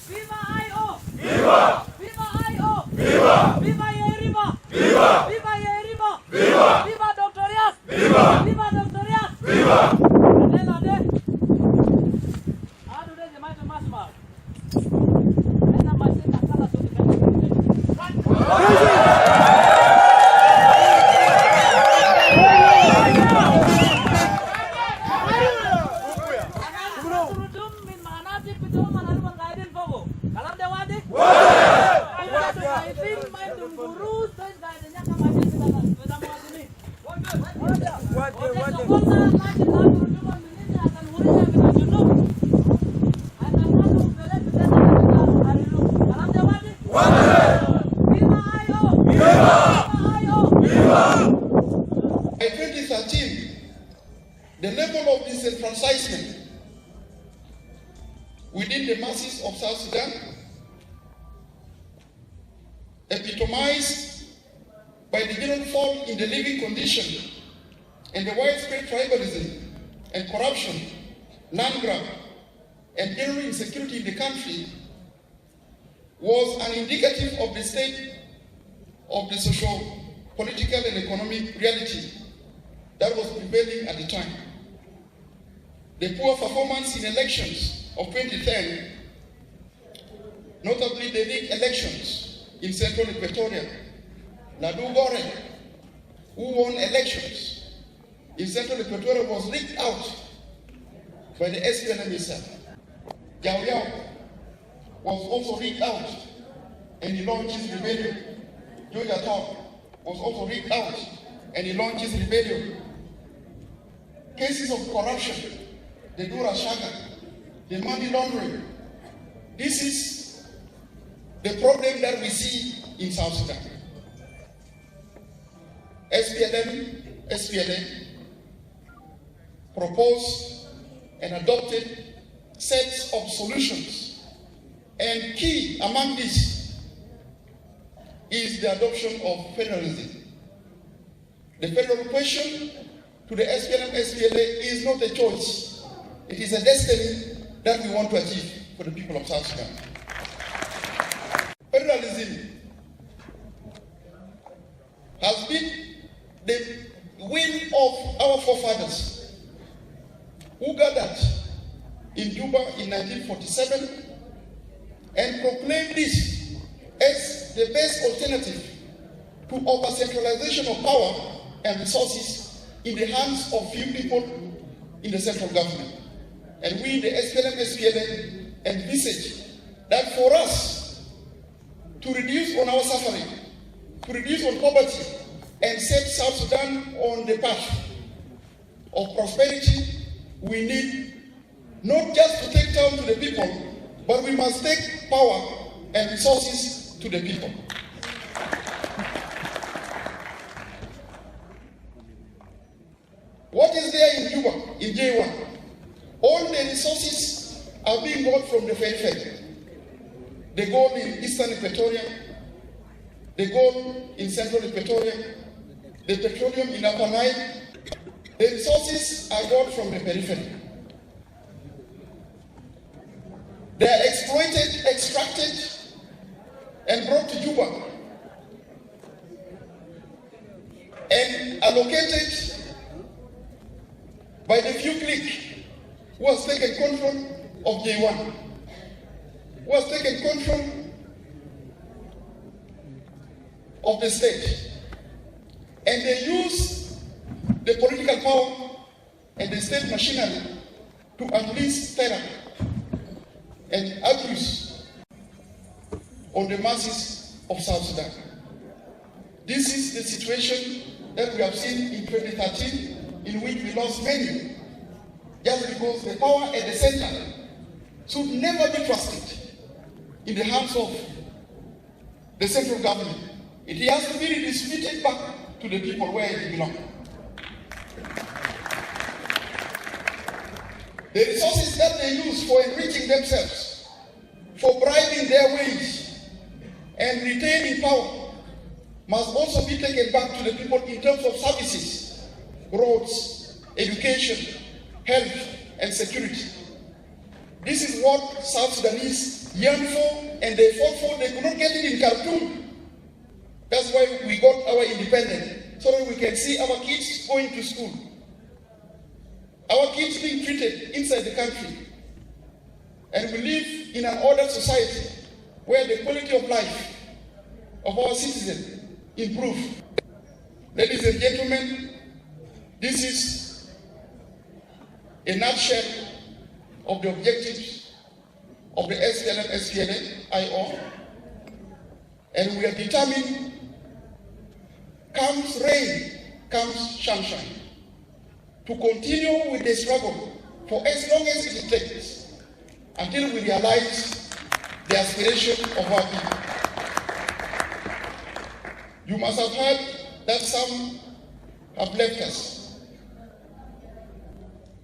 Viva Io! Viva! Viva Io! Viva! Viva Yerima! Viva! Viva Yerima! Viva! Viva Dr. Yas! Viva! Viva Dr. Yas! Viva! Ade. Adu de jamaatu masma. Ena masina kala By 2013, the level of disenfranchisement within the masses of South Sudan, epitomized by the general fall in the living condition and the widespread tribalism and corruption, land grab, and general insecurity in the country, was an indicative of the state of the social, political, and economic reality that was prevailing at the time. The poor performance in elections of 2010, notably the rigged elections in central Equatoria, Nadu Gore, who won elections in central Equatoria, was rigged out by the SPLM itself. Yao Yao was also rigged out and he launched his rebellion. Georgia Town was also rigged out and he launched his rebellion. Cases of corruption, the Dura Shaga, the money laundering. This is the problem that we see in South Sudan. SPLA proposed and adopted sets of solutions, and key among these is the adoption of federalism. The federal question to the SPLA is not a choice. It is a destiny that we want to achieve for the people of South Sudan. Federalism has been the will of our forefathers who gathered in Juba in 1947 and proclaimed this as the best alternative to over-centralization of power and resources in the hands of few people in the central government. And we, the SPLA, envisage that for us to reduce on our suffering, to reduce on poverty, and set South Sudan on the path of prosperity, we need not just to take down to the people, but we must take power and resources to the people. What is there in Juba, in J1? All the resources are being bought from the Fed. The gold in Eastern Equatoria, the gold in Central Equatoria, the petroleum in Upper Nile. The resources are bought from the periphery. They are exploited, extracted, and brought to Juba and allocated by the few cliques who has taken control of J1, who has taken control of the state. And they use the political power and the state machinery to unleash terror and abuse on the masses of South Sudan. This is the situation that we have seen in 2013, in which we lost many, just because the power at the center should never be trusted in the hands of the central government. It has to be redistributed back to the people where it belongs. The resources that they use for enriching themselves, for bribing their wage, and retained in power must also be taken back to the people in terms of services, roads, education, health, and security. This is what South Sudanese yearn for, and they fought for. They could not get it in Khartoum. That's why we got our independence, so that we can see our kids going to school, our kids being treated inside the country, and we live in an ordered society where the quality of life of our citizens improve. Ladies and gentlemen, this is a nutshell of the objectives of the SPLM A Io, and we are determined, comes rain, comes sunshine, to continue with the struggle for as long as it takes, until we realize the aspiration of our people. You must have heard that some have left us.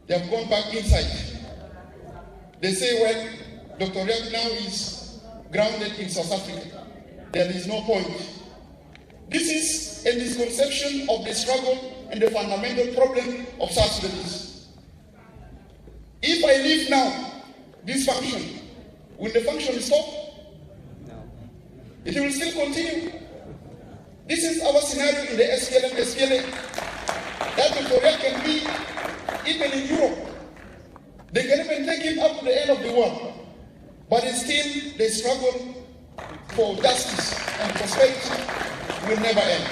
They have gone back inside. They say, well, Dr. Oyet now is grounded in South Africa. There is no point. This is a misconception of the struggle and the fundamental problem of South Sudanese. If I leave now this function, will the function stop? No. It will still continue. This is our scenario in the SPLA. That Dr. Oyet can be even in Europe. They can even take him up to the end of the world. But it's still the struggle for justice and prosperity will never end.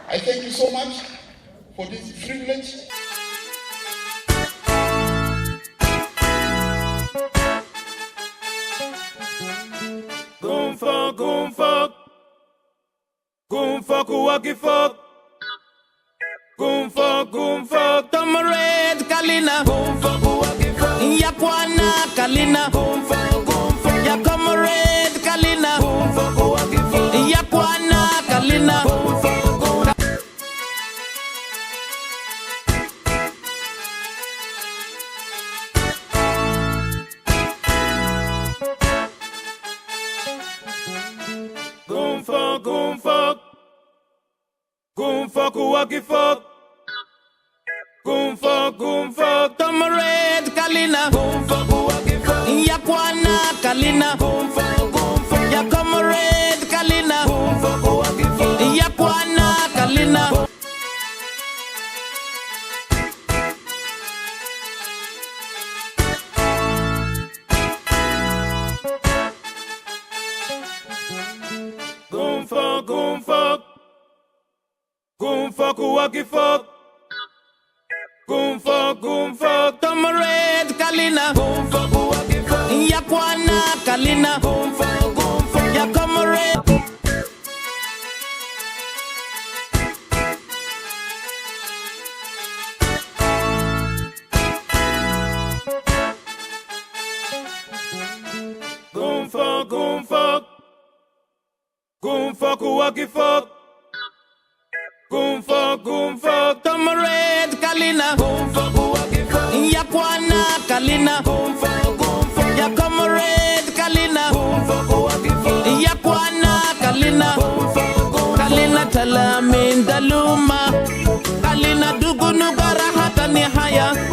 I thank you so much for this privilege. Tomared Kalina, Yakwana Kalina, Yakomared Kalina, Yakwana Kalina. Tomared Kalina, Yakwana Kalina, Yakomared Kalina, Yakwana Kalina. Tomared Kalina, Yakwana Kalina, Yakomared. Tomared Kalina, Yakwana Kalina, Yakomared Kalina, Yakwana Kalina, Kalina Talamin Daluma, Kalina Dugunu Garahata Nihaya.